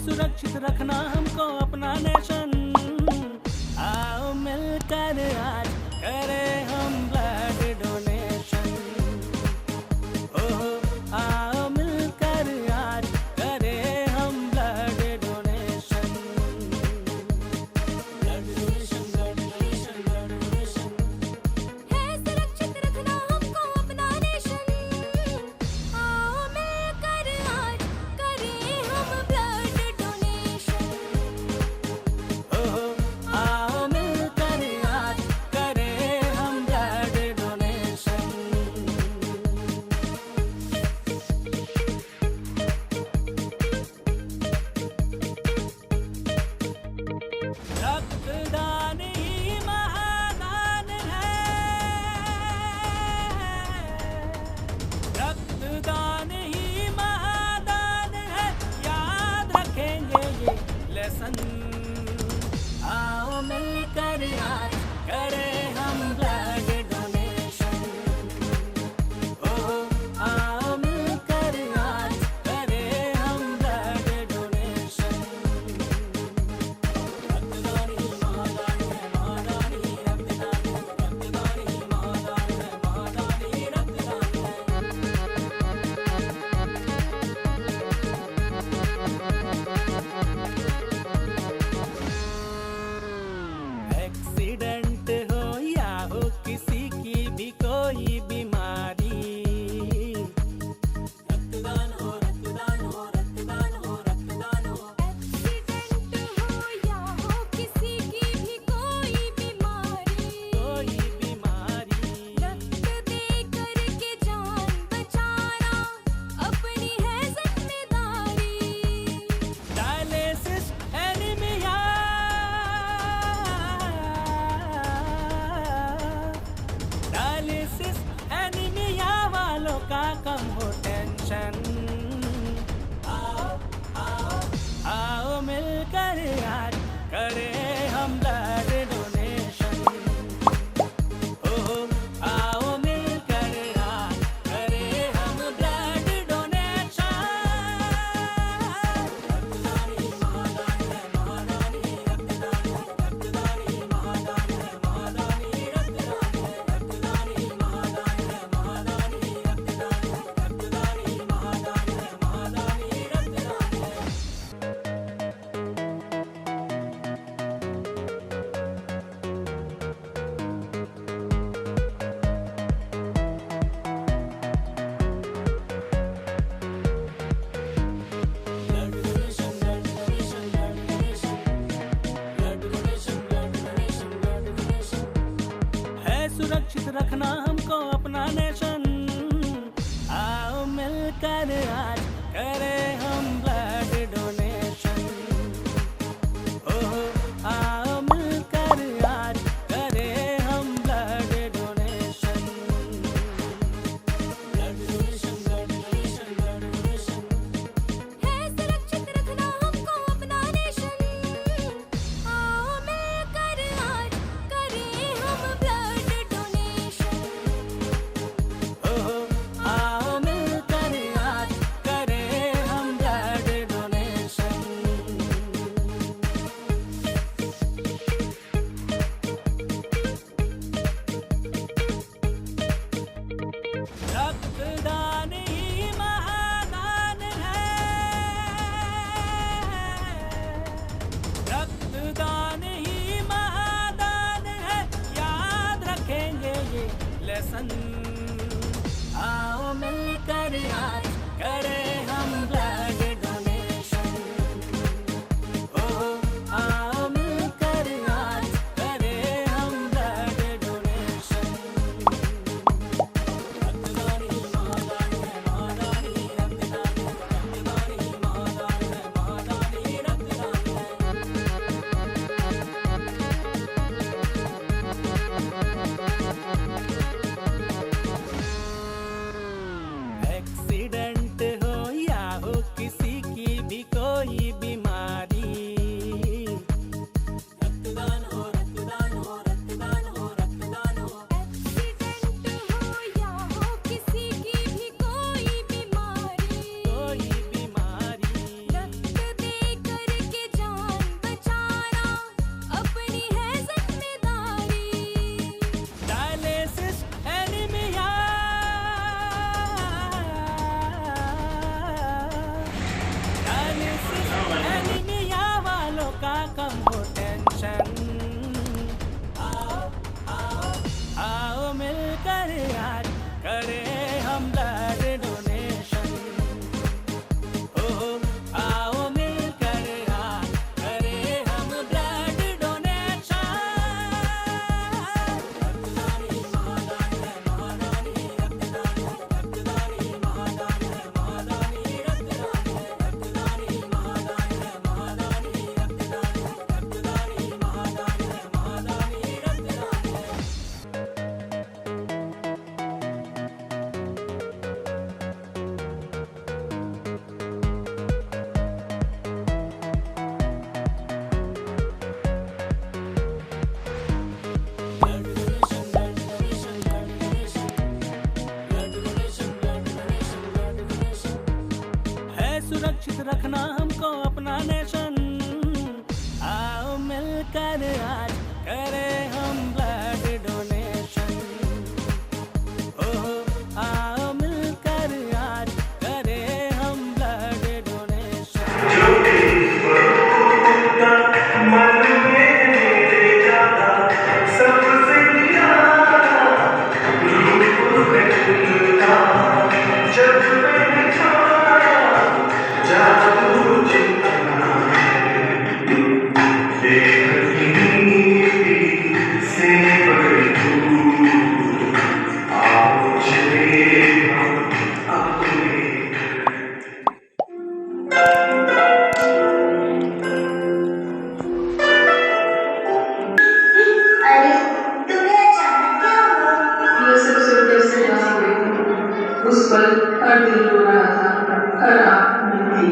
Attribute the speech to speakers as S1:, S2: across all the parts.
S1: सुरक्षित रखना हमको अपना नेशन। आओ मिलकर आज करें हम ब्लड डोनेशन। ओह आओ मिलकर आज करें हम blood donation. Blood donation, blood donation, blood donation.
S2: है सुरक्षित रखना हमको अपना नेशन। आओ मिलकर आज करें हम ब्लड डोनेशन।
S1: सुरक्षित रखना हमको अपना नेशन। आओ मिलकर आज करें हम ब्लड डोनेशन। ओह आओ मिलकर आज करें हम ब्लड डोनेशन।
S3: अरे तुम्हें अचानक क्या हुआ?
S4: ये सब सिर्फ कैसे याद हुई। उस पल हर दिल रो रहा था, हर आँख में थी।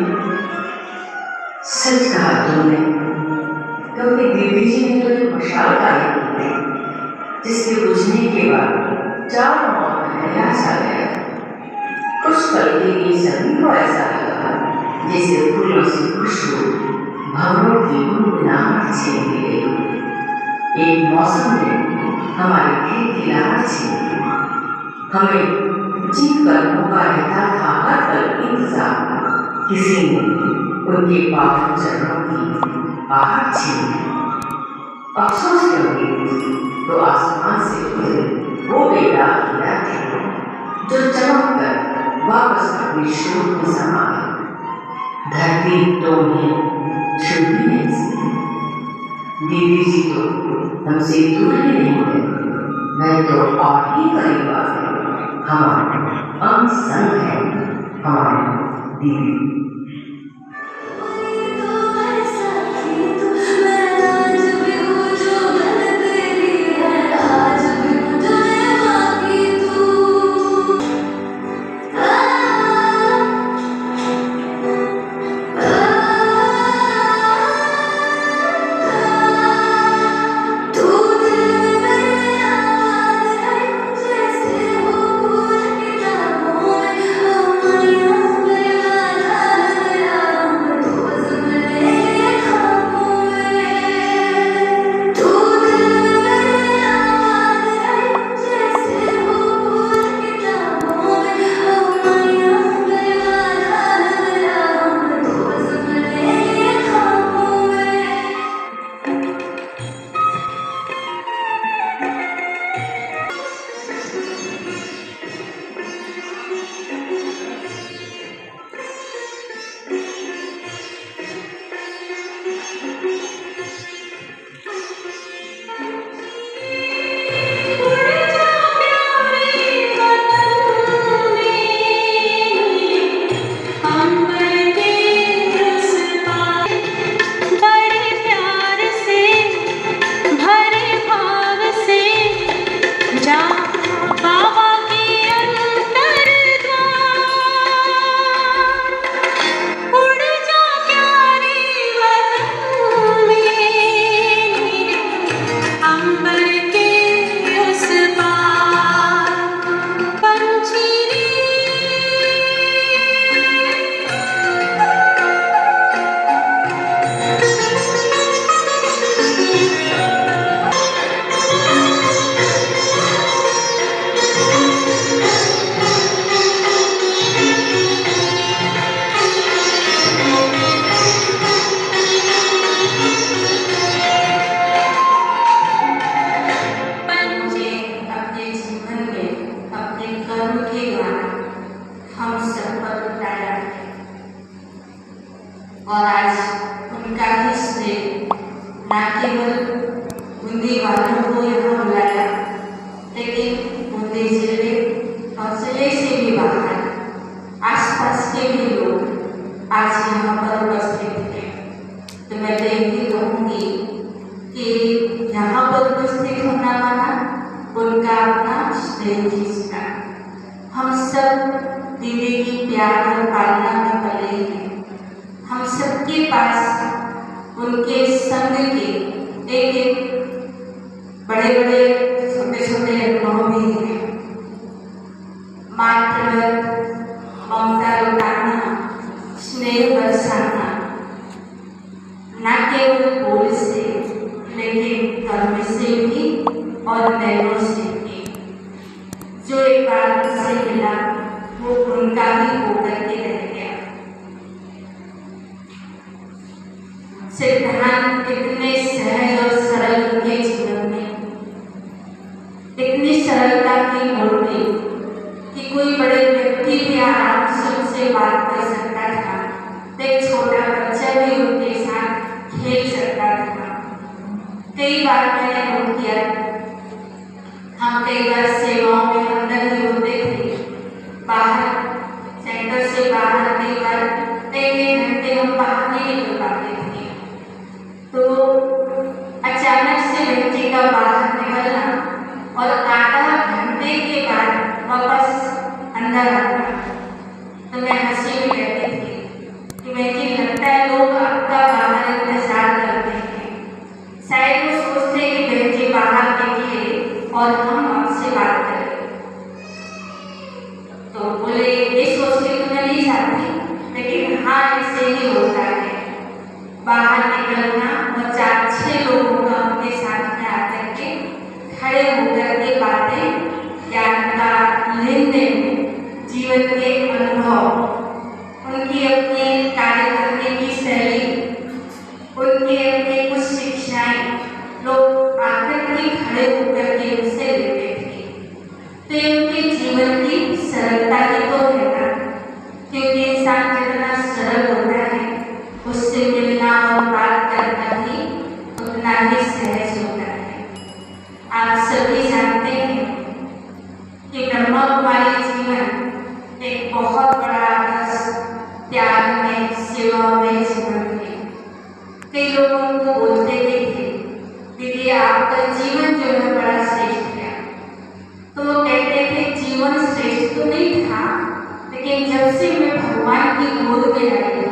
S5: सच कहा तुमने, क्योंकि दीदी जी ने तो एक मशाल काली की थी, जिसके बुझने के बाद चारों मौत का एहसास आ गया। उस पल के लिए सभी को ऐसा लगा जैसे फूलों से खुशबू भवरों की गुनगुनाहट छीन ली गई। एक मौसम ने हमारी दिल की लहर छीन ली। हमें जिनकर मौका रहता था हर पल इंतजार, किसी ने उनके पावन चरणों की आहट छीन ली। अफसोस करोगे तो आसमान से उतरे वो बेदाग हीरा थे, जो चमक कर वापस अपनी शोध में समा गए। धरती तो उन्हें छू भी नहीं सकती। दीदी जी तो हमसे दूर ही नहीं हुए, मैं तो और ही करीब आ गए। हमारे अंग संग है हमारी दीदी।
S3: और आज उनका ही स्नेह न केवल बूंदी वालों को यहाँ बुलाया, लेकिन बूंदी जिले और जिले से भी बाहर आसपास के भी लोग आज यहाँ पर उपस्थित हैं। तो मैं तो यही कहूँगी कि यहाँ पर उपस्थित होना माना उनका अपना स्नेह खींचना। हम सब दीदी की प्यार और पालना में पले हैं। हम सबके पास उनके संग के एक एक बड़े बड़े छोटे छोटे अनुभव भी हैं। मातृ ममता लुटाना, स्नेह सिद्धांत इतने सहज और सरल उनके जीवन में, इतनी सरलता की मूर्ति कि कोई बड़े व्यक्ति भी आराम से उनसे बात कर सकता था, तो एक छोटा बच्चा भी उनके साथ खेल सकता था। कई बार मैंने नोट किया, हम कई बार सेवाओं में अंदर ही होते थे, बाहर सेंटर से बाहर कई बार कई घंटे हम बाहर नहीं निकल पाते थे, तो अचानक से बच्चे का बाहर निकलना और आधा घंटे के बाद वापस अंदर आना, तो मैं हंसी भी कहती थी कि मुझे लगता है लोग आपका बाहर इंतजार करते हैं, शायद वो सोचते हैं कि बच्चे बाहर निकले और हम आपसे बात करें। तो बोले ये सोच के तो मैं नहीं चाहती, लेकिन हाँ ऐसे ही होता है, बाहर निकलना और 4-6 लोगों का उनके साथ में आकर के खड़े होकर के बातें, ज्ञान का लेन देन, जीवन के अनुभव, उनकी अपनी कार्य करने की शैली, उनकी अपनी कुछ शिक्षाएं लोग आकर के खड़े होकर के उनसे लेते थे। तो ये उनके जीवन की सरलता ही तो है ना, क्योंकि इंसान जितना सरल होता है उससे मिलना और बात करना भी उतना ही सहज होता है। आप सभी जानते हैं कि ब्रह्मा कुमारी जीवन एक बहुत बड़ा आदर्श त्याग में, सेवा में जीवन है। कई लोग उनको बोलते भी थे, दीदी आपका जीवन जो है बड़ा श्रेष्ठ है, तो वो कहते थे जीवन श्रेष्ठ तो नहीं था, लेकिन जब से मैं भगवान की गोद में आई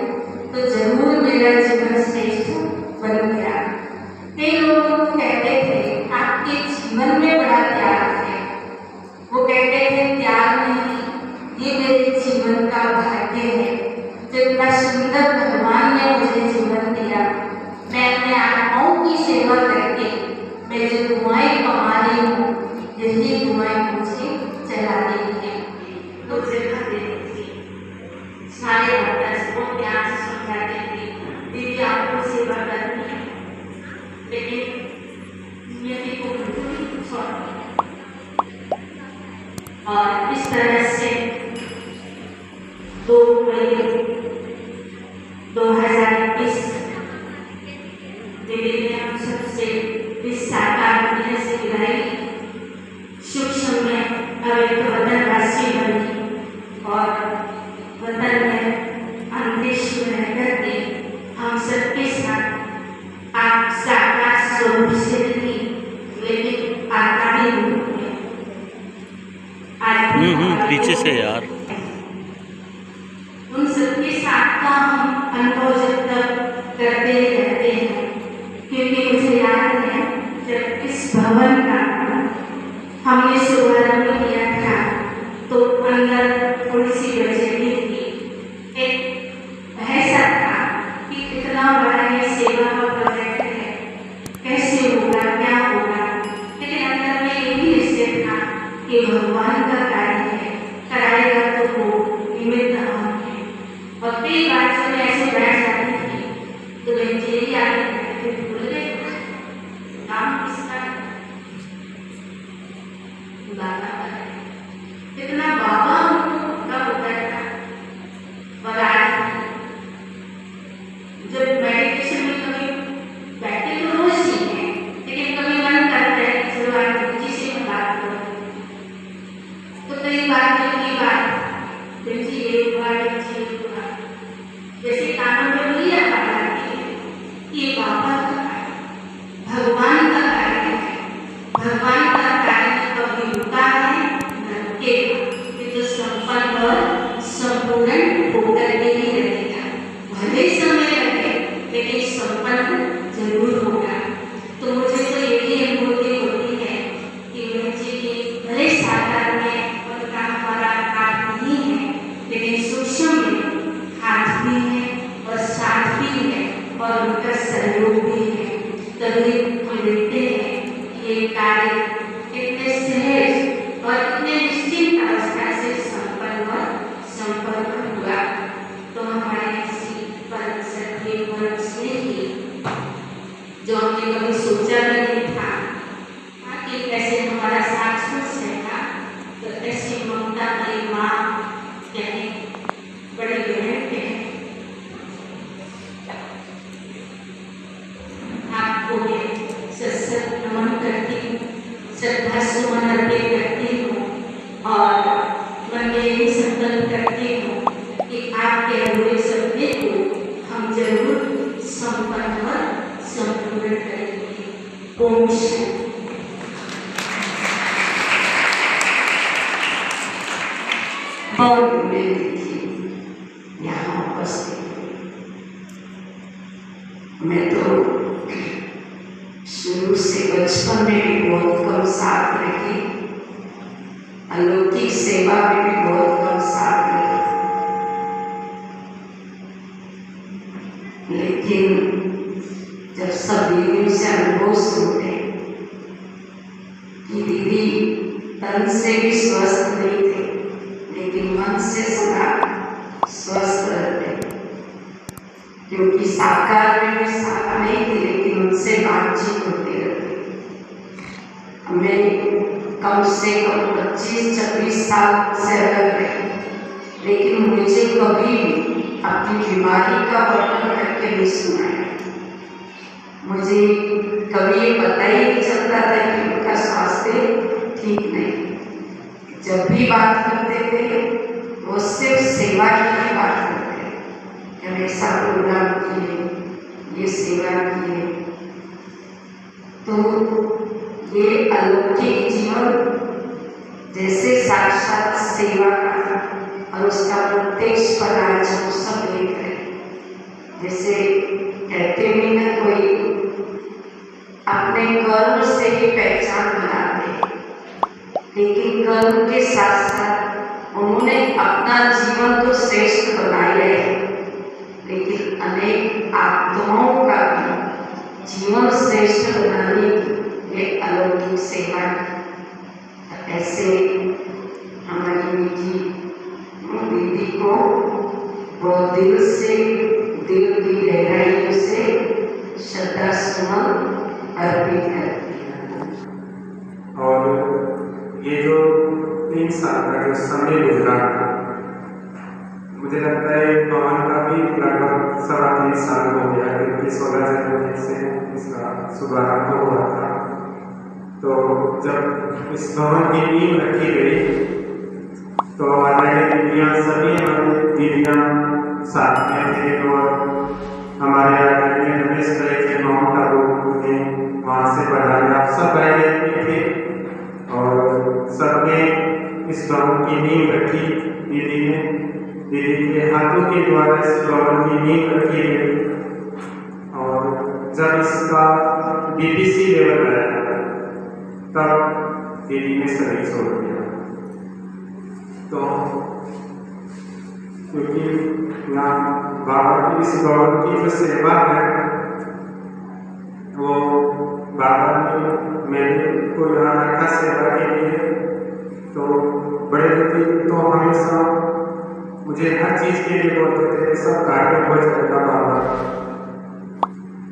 S3: तो जरूर मेरा जीवन श्रेष्ठ बन गया। कई लोग उनको कहते थे आपके जीवन में बड़ा त्याग है, वो कहते थे त्याग नहीं, ये मेरे जीवन का भाग्य है, जो इतना सुंदर भगवान ने मुझे जीवन दिया, मैं अपने आत्माओं की सेवा करके मैं जो दुआएं कमा रही हूँ, यही दुआएं मुझे चला रही है। तो जगह देती थी, सारे माता को प्यार से समझाते थे, दीदी आपको सेवा करनी है, लेकिन नियति को बिल्कुल छोड़। और इस तरह से 2 मई 2021 दीदी ने हम सबसे इस साकार दुनिया से विदाई, शुभ समय अब एक वतन वासी बनी और वतन में अंतरिक्ष में रहकर के हम सबके साथ आप साकार स्वरूप से नहीं, लेकिन आकारी रूप में
S6: पीछे से यार
S3: उन सबके साथ का हम अनुभव जब तक करते रहते हैं, क्योंकि मुझे याद है जब इस भवन का हमने शुभारंभ किया था तो अंदर थोड़ी सी बेचैनी थी, एक ऐसा था कि इतना बड़ा ये सेवा का प्रोजेक्ट है, कैसे होगा, क्या होगा, लेकिन अंदर में ये भी निश्चय था कि भगवान का कार्य है, कराएगा तो वो निमित्त हम है। और कई बार जब मैं ऐसे बैठ जाती थी तो बच्चे ही आगे बैठे भूल गए काम किसका, बाबा का है, इतना बाबा उनका होता था। और आज जब मेडिटेशन में कभी बैठे तो रोज ही है, लेकिन कभी मन करता है कि चलो आज बच्ची से मैं बात करूं, तो कई बार की बात बच्ची एक बार बच्ची एक बार जैसे कानों में बोली जाती है, ये बाबा का कार्य, भगवान का कार्य है, भगवान का कार्य कभी रुका है न रुकेगा, ये तो संपन्न और संपूर्ण होकर के ही रहेगा, भले समय लगे लेकिन संपन्न जरूर होगा। तो मुझे तो यही अनुभूति होती है कि बच्चे की भले साकार में उनका हमारा हाथ नहीं है, लेकिन सूक्ष्म में हाथ भी है और साथ भी है और उनका सहयोग भी है। तभी हम देखते हैं कि ये कार्य इतने सहज और इतने निश्चित अवस्था से संपन्न हुआ। तो हमारे इसी परम सत्य परम स्नेही श्रद्धा सुमन अर्पित करती हूँ और मन में यही संकल्प करती हूँ कि आपके अधूरे सपने को हम जरूर संपन्न और संपूर्ण करेंगे। ओम शांति।
S5: बहुत उम्मीद थी यहाँ उपस्थित। मैं तो शुरू से बचपन में भी बहुत कम साथ रही, अलौकिक सेवा में भी बहुत कम साथ रही, लेकिन जब सब दीदियों से अनुभव सुनते कि दीदी तन से भी स्वस्थ नहीं थे लेकिन मन से सदा स्वस्थ रहते, क्योंकि साकार में भी साथ नहीं थे लेकिन उनसे बातचीत होती रहती। हमें कम से कम 25-26 साल से अलग रहे, लेकिन मुझे कभी भी अपनी बीमारी का वर्णन करके नहीं सुनाया। मुझे कभी ये पता ही नहीं चलता था कि उनका स्वास्थ्य ठीक नहीं। जब भी बात करते थे वो सिर्फ सेवा की ही बात करते, हमेशा प्रोग्राम किए, ये सेवा किए। तो ये अलौकिक जीवन जैसे साक्षात सेवा का और उसका प्रत्यक्ष पद आज हम सब देख रहे हैं। जैसे कहते भी न कोई अपने कर्म से ही पहचान बनाते, लेकिन कर्म के साथ साथ उन्होंने अपना जीवन तो श्रेष्ठ बनाया है, लेकिन अनेक आत्माओं का भी जीवन श्रेष्ठ बनाने की ये अलौकिक सेवा है। ऐसे हमारी मीठी दीदी को बहुत दिल से, दिल की गहराइयों से श्रद्धा सुमन अर्पित करती है।
S6: और ये जो 3 साल का जो समय गुजरा, मुझे लगता है भवन का भी लगभग 3.25 साल हो गया, क्योंकि 16 जनवरी से इसका शुभारंभ हुआ था। तो जब इस भवन की नींव रखी गई तो हमारे दीदियाँ, सभी हमारी दीदियाँ साथ में थे और हमारे आदरणीय रमेश भाई थे, माउंट आबू ने वहाँ से पढ़ाया, आप सब पहले थे और सबने इस भवन की नींव रखी। दीदी के हाथों के द्वारा इस भवन की नींव रखी गई और जब इसका DPC लेवल आया तब दीदी ने शरीर छोड़ दिया। तो क्योंकि यहाँ बाबा की इस भवन की जो सेवा है वो बाबा ने मेरे को यहाँ रखा सेवा के लिए। तो बड़े दीदी तो हमेशा मुझे हर चीज़ के लिए बोलते थे, सब कार्य हो जाएगा बाबा।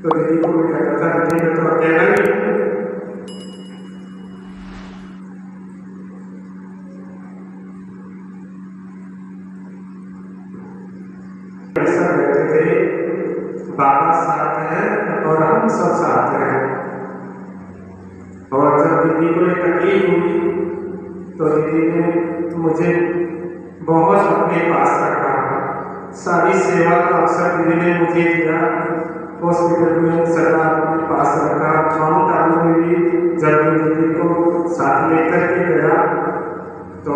S6: तो दीदी को मैं कहता था, दीदी मैं तो अकेला ही ऐसा कहते थे, बाबा साथ है और हम सब साथ हैं। और जब दीदी को एक तकलीफ हुई तो दीदी ने मुझे बहुत अपने पास रखा। सारी सेवा का अवसर दीदी ने मुझे दिया। हॉस्पिटल में सदा अपने पास रखा। माउंट आबू में भी जब दीदी को साथ लेकर के गया तो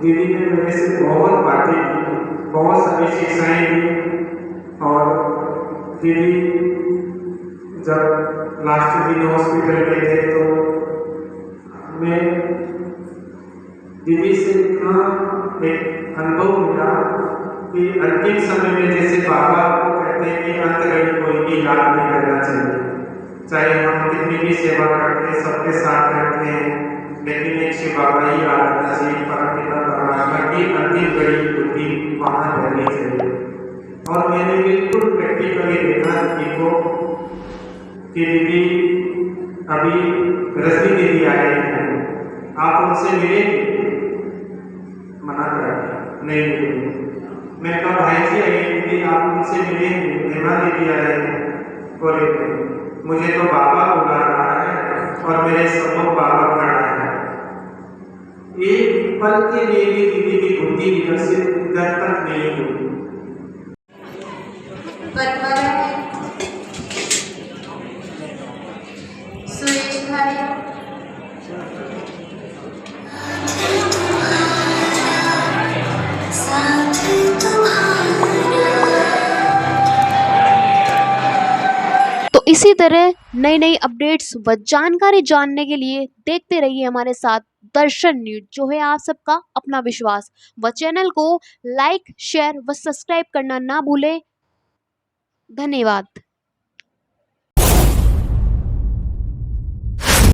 S6: दीदी ने मेरे से बहुत बातें की, बहुत सारी शिक्षाएं दी। और दीदी जब लास्ट दिन हॉस्पिटल में थे तो मैं दीदी से इतना एक अनुभव मिला कि अंतिम समय में जैसे बाबा को कहते हैं कि अंत घड़ी कोई भी याद नहीं करना चाहिए, चाहे हम कितनी भी सेवा करते हैं, सबके साथ रहते हैं, लेकिन एक शिव बाबा ही याद रखना चाहिए, परमपिता परमात्मा की अंतिम घड़ी बुद्धि वहाँ रहनी चाहिए। और मैंने बिल्कुल प्रैक्टिकली देखा दीदी को कि दीदी अभी रजनी दीदी आए हैं, आप उनसे मिलेंगे? मना करा, नहीं मिलेंगे। मैं कहा भाई जी आइए दीदी, आप उनसे मिलेंगे? हेमा दीदी आए हैं, बोले मुझे तो बाबा बुला रहा है, और मेरे सम्मुख बाबा खड़ा है। एक पल के लिए भी दीदी की बुद्धि इधर से उधर तक नहीं हुई।
S3: पद्मरा सुरेश भाई
S7: तो इसी तरह नई नई अपडेट्स व जानकारी जानने के लिए देखते रहिए हमारे साथ दर्शन न्यूज, जो है आप सबका अपना विश्वास। व चैनल को लाइक, शेयर व सब्सक्राइब करना ना भूलें। धन्यवाद।